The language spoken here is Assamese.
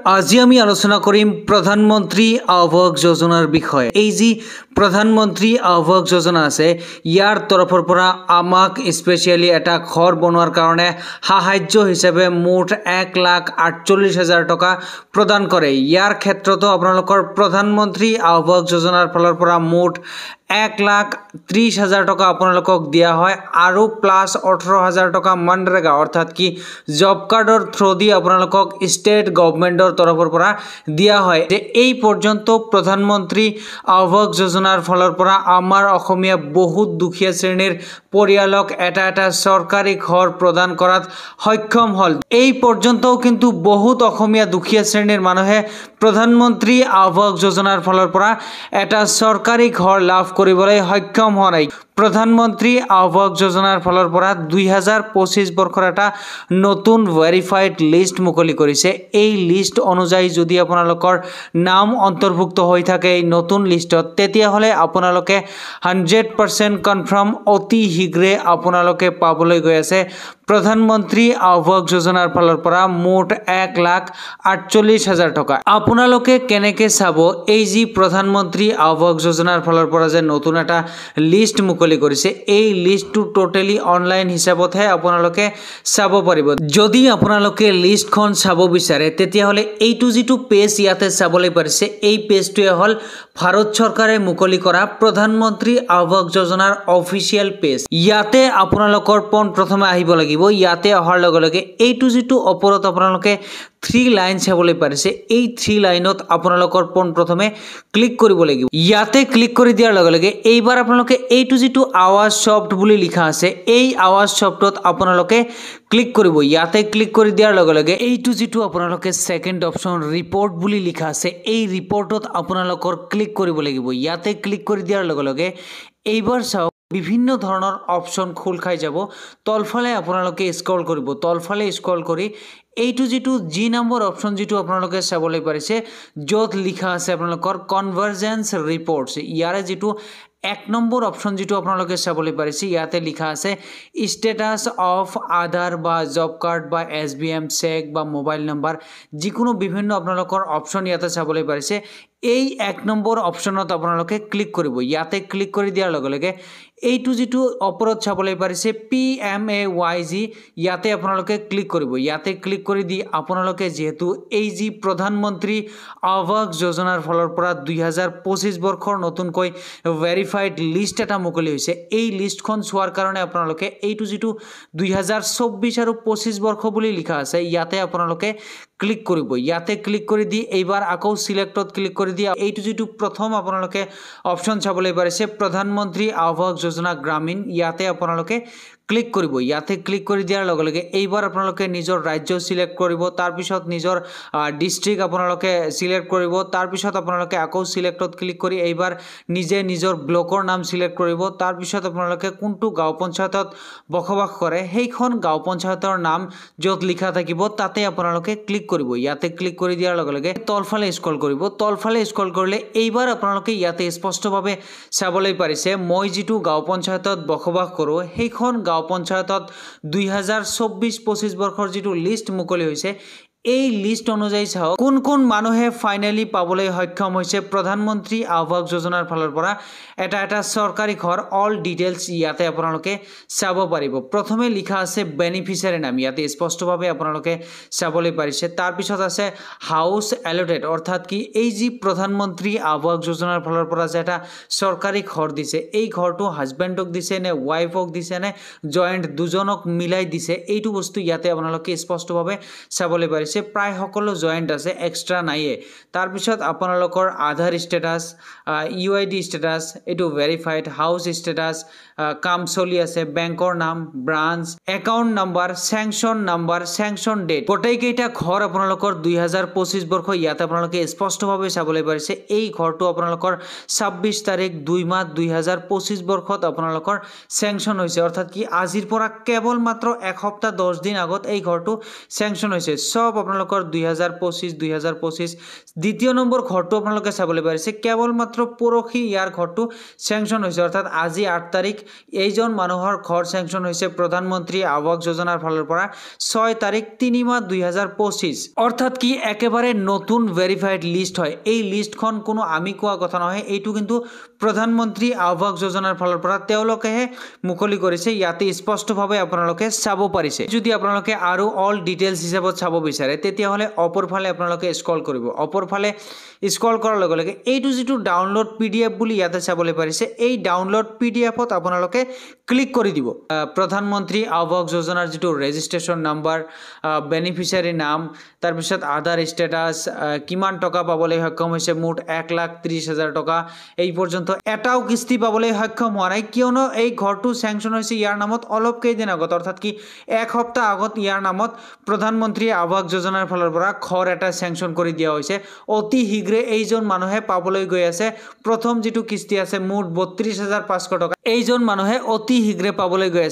আজি আমি আলোচনা কৰিম প্ৰধানমন্ত্ৰী আৱাস যোজনাৰ বিষয়ে। এই যি প্ৰধানমন্ত্ৰী আৱাস যোজনা আছে ইয়াৰ তৰফৰ পৰা আমাক স্পেচিয়েলি এটা ঘৰ বনোৱাৰ কাৰণে সাহায্য হিচাপে মুঠ 1,48,000 টকা প্ৰদান কৰে। ইয়াৰ ক্ষেত্ৰতো আপোনালোকৰ প্ৰধানমন্ত্ৰী আৱাস যোজনাৰ ফালৰ পৰা মুঠ 1,30,000 টকা আপোনালোকক দিয়া হয় আৰু প্লাস 18,000 টকা মনৰেগা অৰ্থাৎ কি জব কাৰ্ডৰ থ্ৰু দি আপোনালোকক ষ্টেট গভৰ্নমেন্টৰ তৰফৰ পৰা দিয়া হয়। যে এই পৰ্যন্ত প্ৰধানমন্ত্ৰী আৱাস যোজনাৰ ফালৰ পৰা আমাৰ অসমীয়া বহুত দুখীয়া শ্ৰেণীৰ পৰিয়ালক এটা চৰকাৰী ঘৰ প্ৰদান কৰাত সক্ষম হল। এই পৰ্যন্তও কিন্তু বহুত অসমীয়া দুখীয়া শ্ৰেণীৰ মানুহে প্ৰধানমন্ত্ৰী আৱাস যোজনাৰ ফালৰ পৰা এটা চৰকাৰী ঘৰ লাভ কৰিবলৈ সক্ষম হোৱা নাই। প্ৰধানমন্ত্ৰী আৱাস যোজনাৰ ফালৰ পৰা 2025 বৰ্ষৰ এটা নতুন ভেৰিফাইড লিষ্ট মুকলি কৰিছে। এই লিষ্ট অনুযায়ী যদি আপোনালোকৰ নাম অন্তৰ্ভুক্ত হৈ থাকে এই নতুন লিষ্টত তেতিয়াহলে আপোনালোকে 100% কনফাৰ্ম অতি শীঘ্ৰে আপোনালোকে পাবলৈ গৈ আছে প্ৰধানমন্ত্ৰী আৱাস যোজনাৰ ফালৰ পৰা মুঠ 1,48,000 টকা। আপোনালোকে কেনেকে চাব এই যি প্ৰধানমন্ত্ৰী আৱাস যোজনাৰ ফালৰ পৰা যে নতুন এটা লিষ্ট মুকলি কৰিছে এই লিষ্টটো টোটালি অনলাইন হিচাপতহে আপোনালোকে চাব পাৰিব। যদি আপোনালোকে লিষ্টখন চাব বিচাৰে তেতিয়াহলে এইটো যিটো পেজ ইয়াতে চাবলৈ পাৰিছে এই পেজটোৱে হল ভাৰত চৰকাৰে মুকলি কৰা প্ৰধানমন্ত্ৰী আৱাস যোজনাৰ অফিচিয়েল পেজ। ইয়াতে আপোনালোকৰ পোন প্ৰথমে আহিব লাগিব। ইয়াতে অহাৰ লগে লগে এইটো যিটো ওপৰত আপোনালোকে 3 লাইন চাবলৈ পাৰিছে এই 3 লাইনত আপোনালোকৰ পোন প্ৰথমে ক্লিক কৰিব লাগিব। ইয়াতে ক্লিক কৰি দিয়াৰ লগে লগে এইবাৰ আপোনালোকে এইটো যিটো আৱাজ শব্দ বুলি লিখা আছে এই আৱাজ শব্দত আপোনালোকে ক্লিক কৰিব। ইয়াতে ক্লিক কৰি দিয়াৰ লগে লগে এইটো যিটো আপোনালোকে সেকেন্ড অপশন ৰিপোৰ্ট বুলি লিখা আছে এই ৰিপোৰ্টত আপোনালোকৰ ক্লিক কৰিব লাগিব। ইয়াতে ক্লিক কৰি দিয়াৰ লগে লগে এইবাৰ চাওক বিভিন্ন ধৰণৰ অপশন খোল খাই যাব। তলফালে আপোনালোকে স্ক্ৰল কৰিব। তলফালে স্ক্ৰল কৰি এইটো যিটো জি নম্বৰ অপশন যিটো আপোনালোকে চাবলৈ পাৰিছে য'ত লিখা আছে আপোনালোকৰ কনভাৰ্জেন্স ৰিপোৰ্টছ ইয়াৰে যিটো 1 নম্বৰ অপশন যিটো আপোনালোকে চাবলৈ পাৰিছে ইয়াতে লিখা আছে ষ্টেটাস অফ আধাৰ বা জব কাৰ্ড বা SBM চেক বা মোবাইল নম্বৰ যিকোনো বিভিন্ন আপোনালোকৰ অপশন ইয়াতে চাবলৈ পাৰিছে। এই 1 নম্বৰ অপশনত আপোনালোকে ক্লিক কৰিব। ইয়াতে ক্লিক কৰি দিয়াৰ লগে লগে এইটো যিটো ওপৰত চাবলৈ পাৰিছে PMAYG ইয়াতে আপোনালোকে ক্লিক কৰিব। ইয়াতে ক্লিক কৰি দি আপোনালোকে যেহেতু এই যি প্ৰধানমন্ত্ৰী আৱাস যোজনাৰ ফালৰ পৰা 2025 বৰ্ষৰ নতুনকৈ ভেৰিফাইড লিষ্ট এটা মুকলি হৈছে এই লিষ্টখন চোৱাৰ কাৰণে আপোনালোকে এইটো যিটো 2024 আৰু 25 বৰ্ষ বুলি লিখা আছে ইয়াতে আপোনালোকে ক্লিক কৰিব। ইয়াতে ক্লিক কৰি দি এইবাৰ আকৌ সিলেক্টত ক্লিক কৰি দি এইটো যিটো প্ৰথম আপোনালোকে অপশন চাবলৈ পাৰিছে প্ৰধানমন্ত্ৰী আৱাস যোজনা গ্ৰামীণ ইয়াতে আপোনালোকে ক্লিক কৰিব। ইয়াতে ক্লিক কৰি দিয়াৰ লগে লগে এইবাৰ আপোনালোকে নিজৰ ৰাজ্য সিলেক্ট কৰিব। তাৰ পিছত নিজৰ ডিস্ট্ৰিক্ট আপোনালোকে সিলেক্ট কৰিব। তাৰ পিছত আপোনালোকে আকৌ সিলেক্টত ক্লিক কৰি এইবাৰ নিজে নিজৰ ব্লকৰ নাম সিলেক্ট কৰিব। তাৰ পিছত আপোনালোকে কোনটো গাঁও পঞ্চায়তত বসবাস কৰে সেইখন গাঁও পঞ্চায়তৰ নাম য'ত লিখা থাকিব তাতে আপোনালোকে ক্লিক কৰিব। ইয়াতে ক্লিক কৰি দিয়াৰ লগে লগে তলফালে স্ক্ৰল কৰিব। তলফালে স্ক্ৰল কৰিলে এইবাৰ আপোনালোকে ইয়াতে স্পষ্টভাৱে চাবলৈ পাৰিছে মই যিটো গাঁও পঞ্চায়তত বসবাস কৰোঁ সেইখন গাঁও পঞ্চায়তত 2024-25 বৰ্ষৰ যিটো লিষ্ট মুকলি হৈছে এই লিষ্ট অনুযায়ী চাওক কোন কোন মানুহে ফাইনালি পাবলৈ সক্ষম হৈছে প্ৰধানমন্ত্ৰী আৱাস যোজনাৰ ফালৰ পৰা এটা চৰকাৰী ঘৰ। অল ডিটেইলছ ইয়াতে আপোনালোকে চাব পাৰিব। প্ৰথমে লিখা আছে বেনিফিচিয়াৰী নাম ইয়াতে স্পষ্টভাৱে আপোনালোকে চাবলৈ পাৰিছে। তাৰ পিছত আছে হাউস এলটেড অৰ্থাৎ কি এই যি প্ৰধানমন্ত্ৰী আৱাস যোজনাৰ ফালৰ পৰা যে এটা চৰকাৰী ঘৰ দিছে এই ঘৰটো হাজবেণ্ডক দিছে নে ওয়াইফক দিছে নে জয়েন্ট দুজনক মিলাই দিছে এইটো বস্তু ইয়াতে আপোনালোকে স্পষ্টভাৱে চাবলৈ পাৰিছে। প্ৰায় সকলো জয়েন্ট আছে এক্সট্ৰা নাইয়ে। তাৰ পিছত আপোনালোকৰ আধাৰ ষ্টেটাস UID ষ্টেটাস এইটো ভেৰিফাইড হাউস ষ্টেটাস কাম চলি আছে বেংকৰ নাম ব্ৰাঞ্চ একাউন্ট নাম্বাৰ স্যাংচন ডেট গোটেইকেইটা ঘৰ আপোনালোকৰ 2025 বৰ্ষ ইয়াতে আপোনালোকে স্পষ্টভাৱে চাবলৈ পাৰিছে। এই ঘৰটো আপোনালোকৰ 26 তাৰিখ 2 মাহ 2025 বৰ্ষত আপোনালোকৰ স্যাংচন হৈছে অৰ্থাৎ কি আজিৰ পৰা কেৱল মাত্ৰ 1 সপ্তাহ 10 দিন আগত এই ঘৰটো স্যাংচন হৈছে। সব আপোনালোকৰ 2025 দ্বিতীয় নম্বৰ ঘৰটো আপোনালোকে চাবলৈ পাৰিছে কেৱল মাত্ৰ পৰখি ইয়াৰ ঘৰটো চেংচন হৈছে অৰ্থাৎ আজি 8 তাৰিখ এইজন মানুহৰ ঘৰ চেংচন হৈছে প্ৰধানমন্ত্ৰী আৱাস যোজনাৰ ফালৰ পৰা 6 তাৰিখ 3 মাহ 2025 অৰ্থাৎ কি একেবাৰে নতুন ভেৰিফাইড লিষ্ট হয় এই লিষ্টখন কোনো আমি কোৱা কথা নহয় এইটো কিন্তু প্ৰধানমন্ত্ৰী আৱাস যোজনাৰ ফালৰ পৰা তেওঁলোকেহে মুকলি কৰিছে ইয়াতে স্পষ্টভাৱে আপোনালোকে চাব পাৰিছে যদি আপোনালোকে আৰু অল ডিটেইলছ হিচাপত চাব বিচাৰে তেতিয়া হলে অপৰ ফালে আপোনালোকে স্ক্ৰল কৰিব অপৰ ফালে স্ক্ৰল কৰাৰ লগে লগে এইটো যেটো ডাউনলোড পিডিএফ বুলি ইয়াতে চাবলৈ পাৰিছে এই ডাউনলোড পিডিএফত আপোনালোকে ক্লিক কৰি দিব প্ৰধানমন্ত্ৰী আৱাস যোজনাৰ যেটো ৰেজিষ্ট্ৰেচন নাম্বাৰ বেনিফিচিয়াৰী নাম তাৰ পিছত আধাৰ ষ্টেটাস কিমান টকা পাবলৈ সক্ষম হৈছে মুঠ 1,30,000 টকা এই পৰ্যন্ত এটাও কিস্তি পাবলৈ সক্ষম হোৱা নাই কিয়নো এই ঘৰটো স্যাংশন হৈছে ইয়াৰ নামত অলপ কেইদিন আগত অৰ্থাৎ কি এক সপ্তাহ আগত ইয়াৰ নামত প্ৰধানমন্ত্ৰী আৱাস যোজনাৰ ফালৰ পৰা ঘৰ এটা স্যাংশন কৰি দিয়া হৈছে অতি শীঘ্ৰে এইজন মানুহে পাবলৈ গৈ আছে প্ৰথম যেটো কিস্তি আছে মুঠ 32,500 টকা এইজন মানুহে অতি শীঘ্ৰে পাবলৈ গৈ আছে